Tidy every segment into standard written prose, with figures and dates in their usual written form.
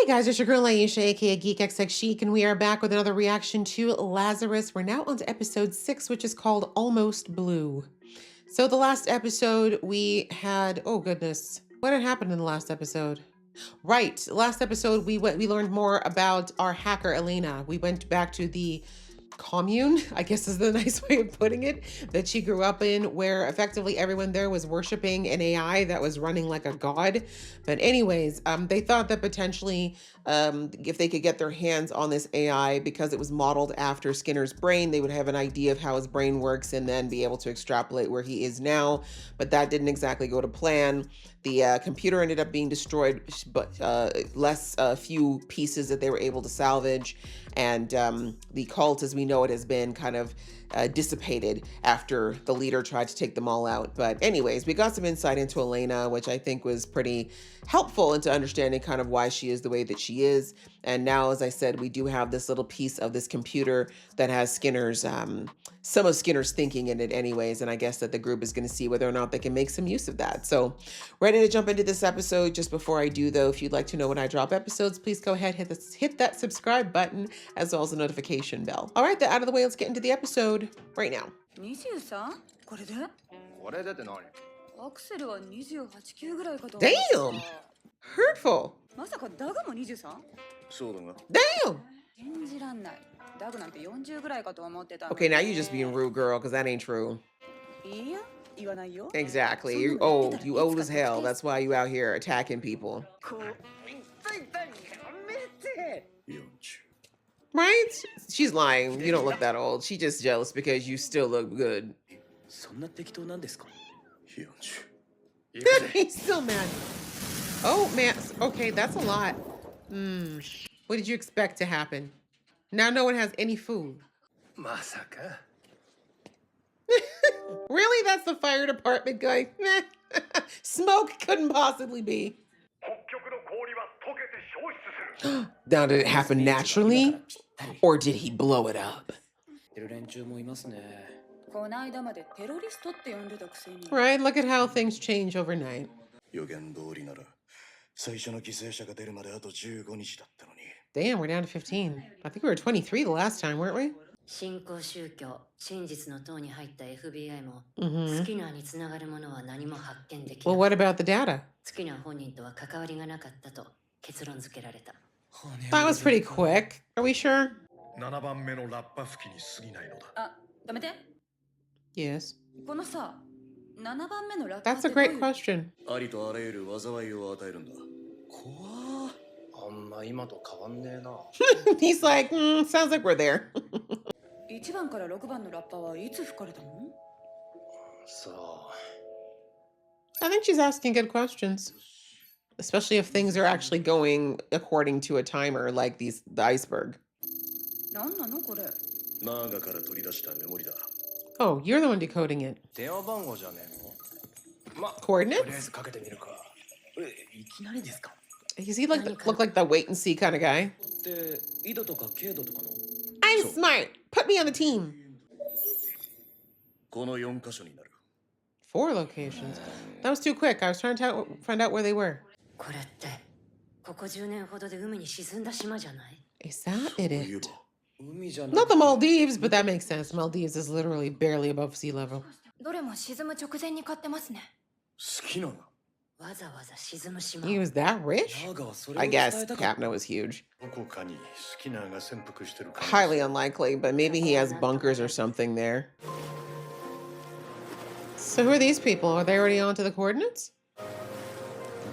Hey guys, it's your girl Aisha, aka GeekXX Chic, and we are back with another reaction to Lazarus. We're now on to episode 6, which is called Almost Blue. So the last episode we had, oh goodness, what had happened in the last episode? Right, last episode we learned more about our hacker Elena. We went back to the commune, I guess is the nice way of putting it, that she grew up in, where effectively everyone there was worshiping an AI that was running like a god. But anyways, they thought that potentially if they could get their hands on this AI, because it was modeled after Skinner's brain, they would have an idea of how his brain works and then be able to extrapolate where he is now. But that didn't exactly go to plan. The computer ended up being destroyed, but less a few pieces that they were able to salvage. And the cult, as we know it, has been kind of dissipated after the leader tried to take them all out. But anyways, we got some insight into Elena, which I think was pretty helpful into understanding kind of why she is the way that she is. And now, as I said, we do have this little piece of this computer that has Skinner's, some of Skinner's thinking in it anyways. And I guess that the group is going to see whether or not they can make some use of that. So ready to jump into this episode. Just before I do, though, if you'd like to know when I drop episodes, please go ahead, hit that subscribe button, as well as the notification bell. All right, that out of the way, let's get into the episode right now. 23? これでって何? Damn! Hurtful. まさかダグも 23? そうだが Damn! 信じらんない。ダグなんて40ぐらいかと思ってた。 Okay, now you're just being rude, girl, because that ain't true. いや、言わないよ。 Exactly. You're old. You old as hell. That's why you out here attacking people. Right? She's lying. You don't look that old. She's just jealous because you still look good. そんな適当なんですか? He's still mad. Oh, man. Okay, that's a lot. What did you expect to happen? Now no one has any food. まさか Really? That's the fire department guy? Smoke couldn't possibly be. Now, did it happen naturally? Or did he blow it up? 連中もいますね。この間までテロリストって呼んでたくせに。 Right? Look at how things change overnight. 予言通りなら最初の犠牲者が出るまであと15日だったのに。 Damn, we're down to 15. I think we were 23 the last time, weren't we? 新興宗教真実の塔に入った FBI も、スキナーにつながるものは何も発見できない。 Well, what about the data? スキナー本人とは関わりがなかったと結論付けられた。 That was pretty quick. Are we sure? 7番目のラッパ付きに過ぎないのだ。あ、止めて。 Yes. このさ、7番目のラッパー That's a great question. ありとあらゆる災いを与えるんだ。怖あんま今と変わんねえな。He's like, sounds like we're there. 1番から6番のラッパーはいつ吹かれたの? さあ。 I think she's asking good questions. Especially if things are actually going according to a timer like the iceberg. なんなのこれ? ナーガから取り出したメモリだ。 Oh, you're the one decoding it. 電話番号じゃねえの? ま、 Coordinates? とりあえずかけてみるか。いきなりですか? Does he look like the wait and see kind of guy? で、緯度とか経度とかの。 I'm smart. Put me on the team. この4カ所になる。 4 locations. That was too quick. I was trying to find out where they were. これってここ10年ほどで海に沈んだ島じゃない? Is that it? 海じゃな Not the Maldives, but that makes sense. Maldives is literally barely above sea level. どれも沈む直前に買ってますね。好きなの。わざわざ沈む島。 He was that rich? ナーガはそれを I 伝 guess えたか。 Capno was huge. どこかにスキナーが潜伏してるかも。 Highly unlikely, but maybe he has bunkers or something there. So who are these people? Are they already on to the coordinates?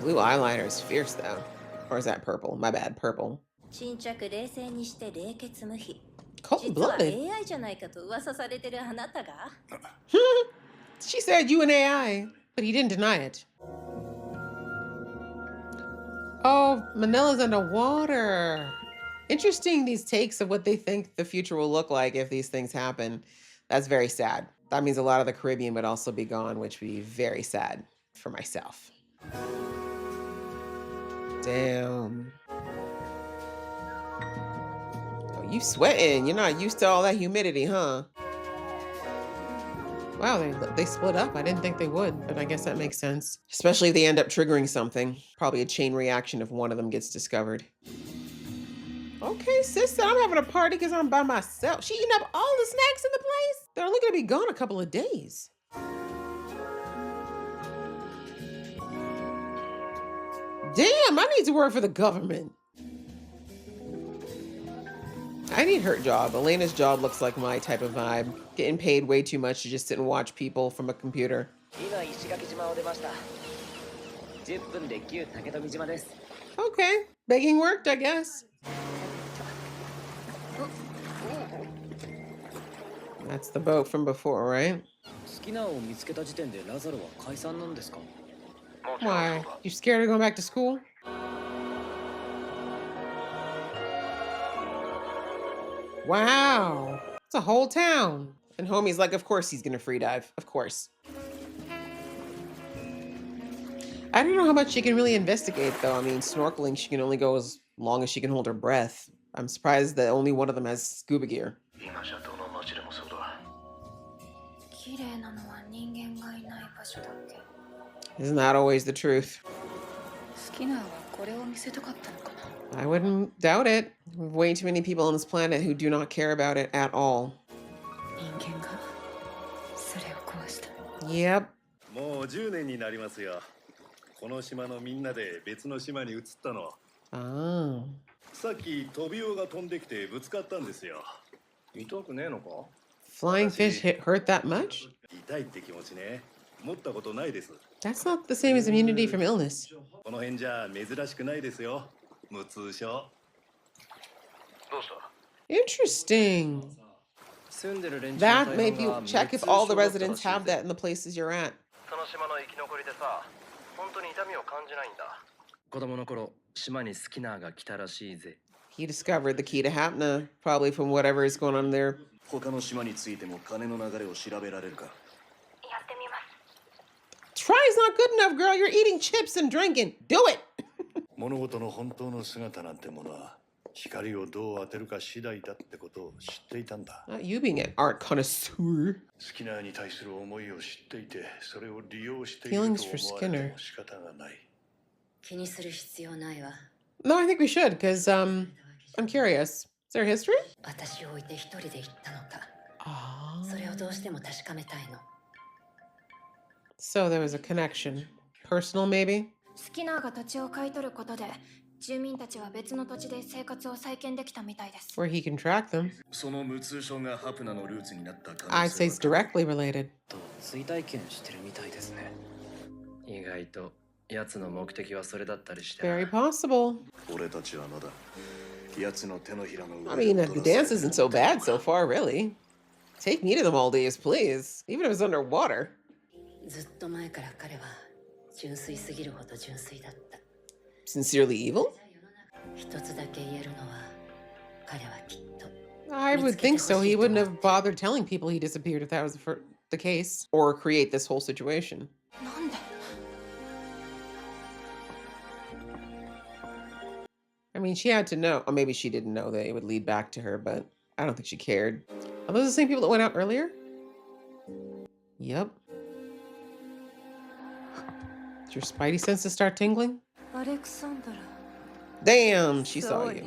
Blue eyeliner is fierce though. Or is that purple? My bad, purple. 沈着冷静にして冷血無比。 Cold 実は blooded. AI じゃないかと噂されてるあなたが She said you an AI, but he didn't deny it. Oh, Manila's underwater. Interesting, these takes of what they think the future will look like if these things happen. That's very sad. That means a lot of the Caribbean would also be gone, which would be very sad for myself. Damn. Oh, you sweating. You're not used to all that humidity, huh? Wow, they split up. I didn't think they would, but I guess that makes sense. Especially if they end up triggering something. Probably a chain reaction if one of them gets discovered. Okay, sister, I'm having a party because I'm by myself. She eating up all the snacks in the place? They're only going to be gone a couple of days. Damn, I need to work for the government. I need her job. Elena's job looks like my type of vibe. Getting paid way too much to just sit and watch people from a computer. Okay, begging worked, I guess. That's the boat from before, right? Why? You scared of going back to school? Wow. It's a whole town. And homie's like, of course he's gonna free dive. Of course. I don't know how much she can really investigate, though. I mean, snorkeling, she can only go as long as she can hold her breath. I'm surprised that only one of them has scuba gear. Isn't that always the truth? I wouldn't doubt it. Way too many people on this planet who do not care about it at all. Yep. もう10年になりますよ。この島のみんなで別の島に移ったの。Ah. さっきトビウオが飛んできてぶつかったんですよ。痛くねえのか？ Flying fish hurt that much? 痛いって気持ちね。持ったことないです。That's not the same as immunity from illness. この辺じゃ珍しくないですよ。無痛症。どうした？ Interesting. That maybe check if all the residents have that in the places you're at. その島の生き残りでさ、本当に痛みを感じないんだ。子供の頃、島にスキナーが来たらしいぜ。He discovered the key to Hapna, probably from whatever is going on there. 他の島についても金の流れを調べられるか。 Try is not good enough, girl. You're eating chips and drinking. Do it. 物事の本当の姿なんてものは光をどう当てるか次第だってことを知っていたんだ。 Not you being an art connoisseur. スキナーに対する思いを知っていて、それを利用していると Feelings 思 for われて Skinner. も仕方がない。気にする必要ないわ。 No, I think we should, because I'm curious. Is there a history? 私を置いて一人で行ったのか。 Oh. それをどうしても確かめたいの。 So there was a connection. Personal, maybe? スキナーが土地を買い取ることで住民たちは別の土地で生活を再建できたみたいです。 Where he can track them. その無痛症がハプナのルーツになった可 I'd 能 say 性 it's は directly related. と追体験してるみたいですね。意外と奴の目的はそれだったりしてな。 Very possible. 俺たちはまだ奴の手のひらの上 I mean, the dance isn't so bad so far, really. Take me to the Maldives, please. Even if it's underwater. ずっと前から彼は純粋すぎるほど純粋だった。 Sincerely evil? 一つだけ言えるのは、彼はきっと。 I would think so. He wouldn't have bothered telling people he disappeared if that was the case. Or create this whole situation. なんで？ I mean, she had to know. Or maybe she didn't know that it would lead back to her, but I don't think she cared. Are those the same people that went out earlier? Yep. Did your spidey senses start tingling? アレクサンドラ。 Damn, she saw you.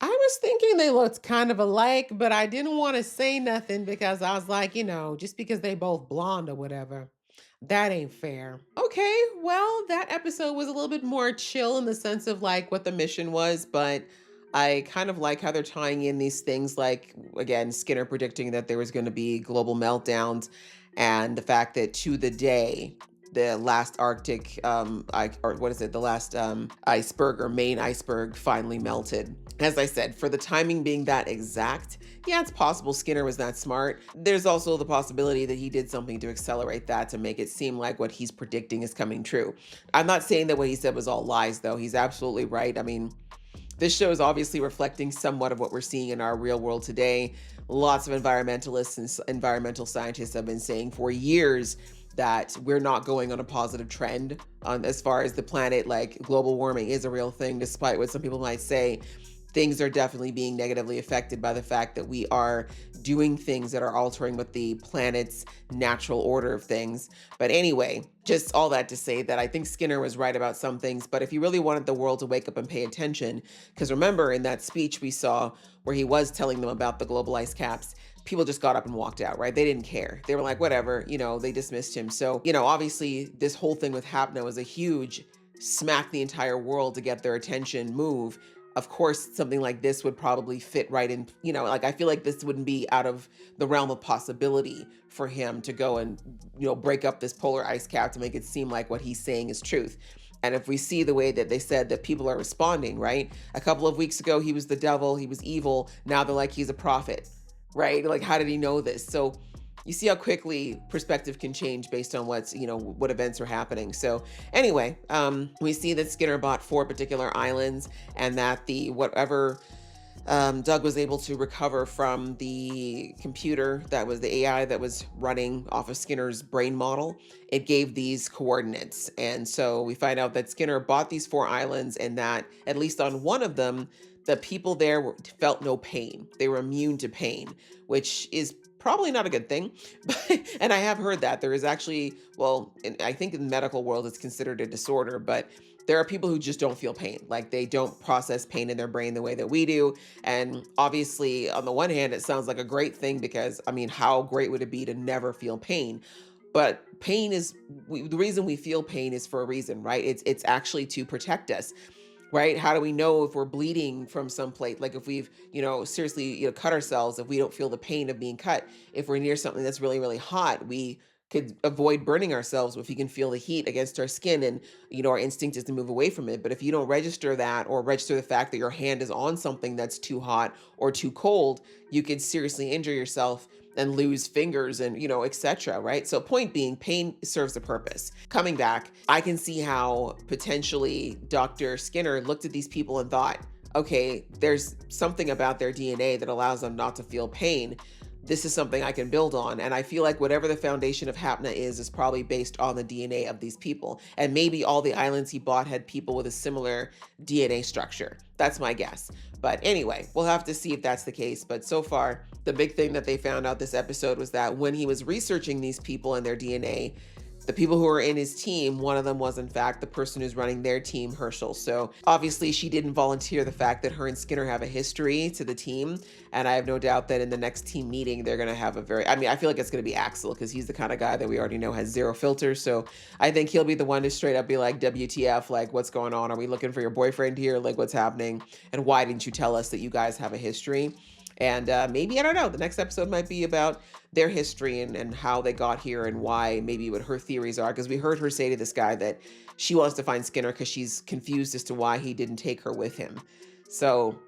I was thinking they looked kind of alike, but I didn't want to say nothing because I was like, you know, just because they both blonde or whatever, that ain't fair. Okay, well, that episode was a little bit more chill in the sense of like what the mission was, but I kind of like how they're tying in these things like, again, Skinner predicting that there was going to be global meltdowns and the fact that to the day, the last Arctic, the last iceberg or main iceberg finally melted. As I said, for the timing being that exact, yeah, it's possible Skinner was that smart. There's also the possibility that he did something to accelerate that to make it seem like what he's predicting is coming true. I'm not saying that what he said was all lies, though. He's absolutely right. I mean, this show is obviously reflecting somewhat of what we're seeing in our real world today. Lots of environmentalists and environmental scientists have been saying for years that we're not going on a positive trend as far as the planet, like global warming is a real thing, despite what some people might say. things are definitely being negatively affected by the fact that we are doing things that are altering with the planet's natural order of things. But anyway, just all that to say that I think Skinner was right about some things, but if he really wanted the world to wake up and pay attention, because remember in that speech we saw where he was telling them about the global ice caps, people just got up and walked out, right? They didn't care. They were like, whatever, they dismissed him. So, obviously this whole thing with Hapna was a huge smack the entire world to get their attention move. Of course, something like this would probably fit right in, like I feel like this wouldn't be out of the realm of possibility for him to go and, break up this polar ice cap to make it seem like what he's saying is truth. And if we see the way that they said that people are responding, right? A couple of weeks ago, he was the devil, he was evil. Now they're like, he's a prophet, right? Like, how did he know this? So you see how quickly perspective can change based on what events are happening. So anyway, we see that Skinner bought 4 particular islands, and that whatever Doug was able to recover from the computer, that was the AI that was running off of Skinner's brain model, it gave these coordinates. And so we find out that Skinner bought these 4 islands, and that at least on one of them, the people there felt no pain. They were immune to pain, which is probably not a good thing. And I have heard that there is actually, I think in the medical world, it's considered a disorder, but there are people who just don't feel pain. Like they don't process pain in their brain the way that we do. And obviously, on the one hand, it sounds like a great thing because, how great would it be to never feel pain? But pain the reason we feel pain is for a reason, right? It's actually to protect us. Right? How do we know if we're bleeding from some place? Like if we've, seriously, cut ourselves, if we don't feel the pain of being cut, if we're near something that's really, really hot, we could avoid burning ourselves if we can feel the heat against our skin, and, our instinct is to move away from it. But if you don't register that, or register the fact that your hand is on something that's too hot or too cold, you could seriously injure yourself and lose fingers and, etc. Right? So point being, pain serves a purpose. Coming back, I can see how potentially Dr. Skinner looked at these people and thought, okay, there's something about their DNA that allows them not to feel pain. This is something I can build on. And I feel like whatever the foundation of Hapna is probably based on the DNA of these people. And maybe all the islands he bought had people with a similar DNA structure. That's my guess. But anyway, we'll have to see if that's the case. But so far, the big thing that they found out this episode was that when he was researching these people and their DNA, the people who were in his team, one of them was in fact the person who's running their team, Herschel. So obviously she didn't volunteer the fact that her and Skinner have a history to the team. And I have no doubt that in the next team meeting, they're going to have I feel like it's going to be Axel, because he's the kind of guy that we already know has zero filters. So I think he'll be the one to straight up be like, WTF, like what's going on? Are we looking for your boyfriend here? Like what's happening? And why didn't you tell us that you guys have a history? And maybe, I don't know, the next episode might be about their history and how they got here and why, maybe what her theories are. Because we heard her say to this guy that she wants to find Skinner because she's confused as to why he didn't take her with him. So,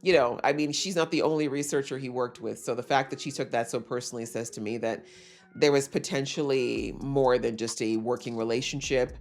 she's not the only researcher he worked with. So the fact that she took that so personally says to me that there was potentially more than just a working relationship.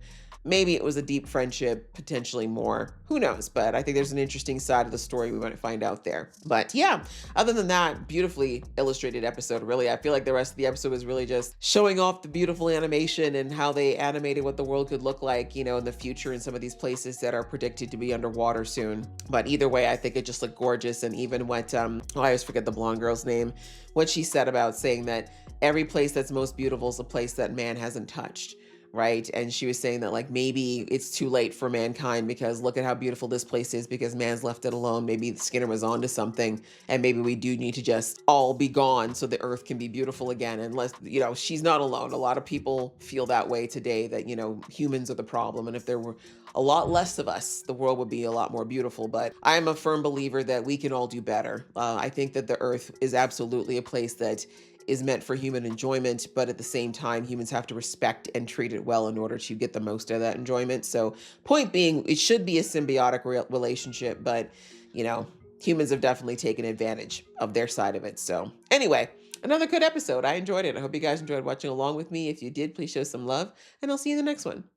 Maybe it was a deep friendship, potentially more. Who knows? But I think there's an interesting side of the story we might find out there. But yeah, other than that, beautifully illustrated episode, really. I feel like the rest of the episode was really just showing off the beautiful animation and how they animated what the world could look like, in the future in some of these places that are predicted to be underwater soon. But either way, I think it just looked gorgeous. And even what, I always forget the blonde girl's name, what she said about saying that every place that's most beautiful is a place that man hasn't touched. Right. And she was saying that like maybe it's too late for mankind because look at how beautiful this place is because man's left it alone. Maybe Skinner was onto something and maybe we do need to just all be gone so the earth can be beautiful again. Unless, she's not alone. A lot of people feel that way today that, humans are the problem. And if there were a lot less of us, the world would be a lot more beautiful. But I am a firm believer that we can all do better. I think that the earth is absolutely a place that is meant for human enjoyment, but at the same time, humans have to respect and treat it well in order to get the most out of that enjoyment. So point being, it should be a symbiotic relationship, but, humans have definitely taken advantage of their side of it. So anyway, another good episode. I enjoyed it. I hope you guys enjoyed watching along with me. If you did, please show some love, and I'll see you in the next one.